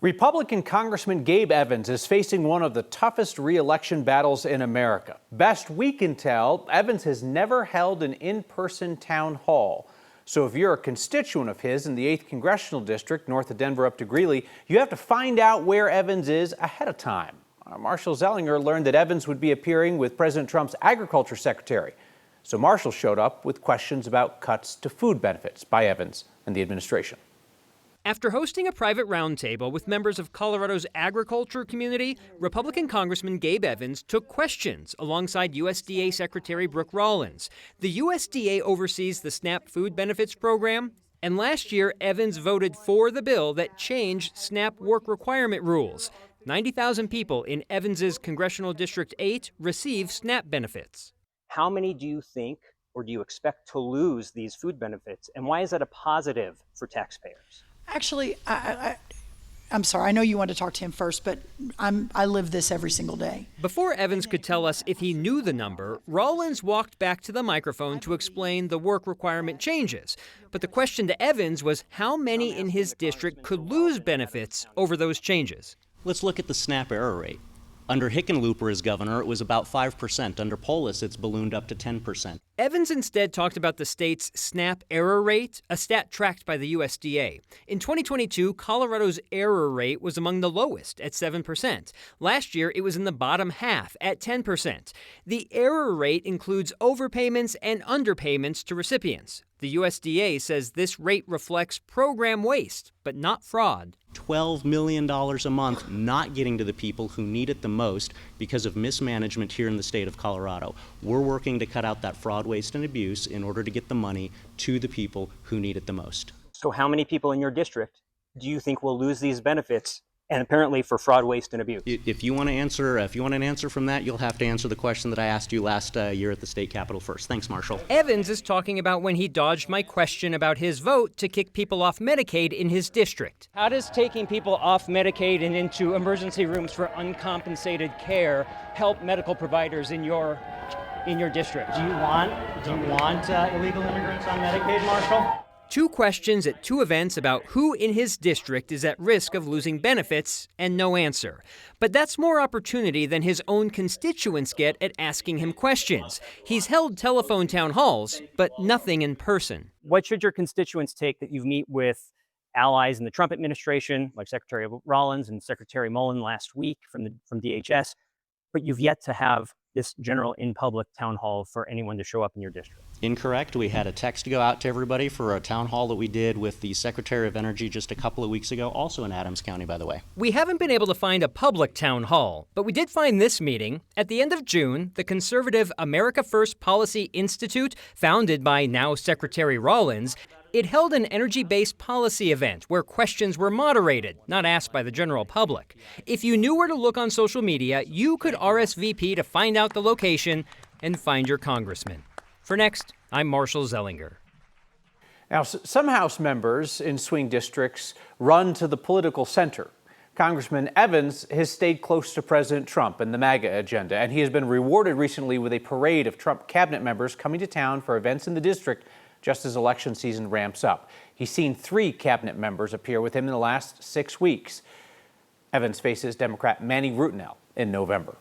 Republican Congressman Gabe Evans is facing one of the toughest re-election battles in America. Best we can tell, Evans has never held an in-person town hall. So if you're a constituent of his in the 8th Congressional District, north of Denver up to Greeley, you have to find out where Evans is ahead of time. Marshall Zellinger learned that Evans would be appearing with President Trump's Agriculture Secretary. So Marshall showed up with questions about cuts to food benefits by Evans and the administration. After hosting a private roundtable with members of Colorado's agriculture community, Republican Congressman Gabe Evans took questions alongside USDA Secretary Brooke Rollins. The USDA oversees the SNAP food benefits program, and last year Evans voted for the bill that changed SNAP work requirement rules. 90,000 people in Evans's Congressional District 8 receive SNAP benefits. How many do you think or do you expect to lose these food benefits, and why is that a positive for taxpayers? Actually, I'm sorry, I know you want to talk to him first, but I live this every single day. Before Evans could tell us if he knew the number, Rollins walked back to the microphone to explain the work requirement changes. But the question to Evans was how many in his district could lose benefits over those changes. Let's look at the SNAP error rate. Under Hickenlooper as governor, it was about 5%. Under Polis, it's ballooned up to 10%. Evans instead talked about the state's SNAP error rate, a stat tracked by the USDA. In 2022, Colorado's error rate was among the lowest at 7%. Last year, it was in the bottom half at 10%. The error rate includes overpayments and underpayments to recipients. The USDA says this rate reflects program waste, but not fraud. $12 million a month not getting to the people who need it the most because of mismanagement here in the state of Colorado. We're working to cut out that fraud, waste, and abuse in order to get the money to the people who need it the most. So how many people in your district do you think will lose these benefits, and apparently for fraud, waste, and abuse? If you want an answer from that, you'll have to answer the question that I asked you last year at the state capitol first. Thanks, Marshall. Evans is talking about when he dodged my question about his vote to kick people off Medicaid in his district. How does taking people off Medicaid and into emergency rooms for uncompensated care help medical providers in your district? Do you want illegal immigrants on Medicaid, Marshall? Two questions at two events about who in his district is at risk of losing benefits, and no answer. But that's more opportunity than his own constituents get at asking him questions. He's held telephone town halls, but nothing in person. What should your constituents take that you meet with allies in the Trump administration, like Secretary Rollins and Secretary Mullen last week from DHS, but you've yet to have this general in-public town hall for anyone to show up in your district? Incorrect. We had a text go out to everybody for a town hall that we did with the Secretary of Energy just a couple of weeks ago, also in Adams County, by the way. We haven't been able to find a public town hall, but we did find this meeting. At the end of June, the conservative America First Policy Institute, founded by now Secretary Rollins, it held an energy-based policy event where questions were moderated, not asked by the general public. If you knew where to look on social media, you could RSVP to find out the location and find your congressman. For Next, I'm Marshall Zellinger. Now, some House members in swing districts run to the political center. Congressman Evans has stayed close to President Trump and the MAGA agenda, and he has been rewarded recently with a parade of Trump cabinet members coming to town for events in the district just as election season ramps up. He's seen 3 cabinet members appear with him in the last 6 weeks. Evans faces Democrat Manny Rutinel in November.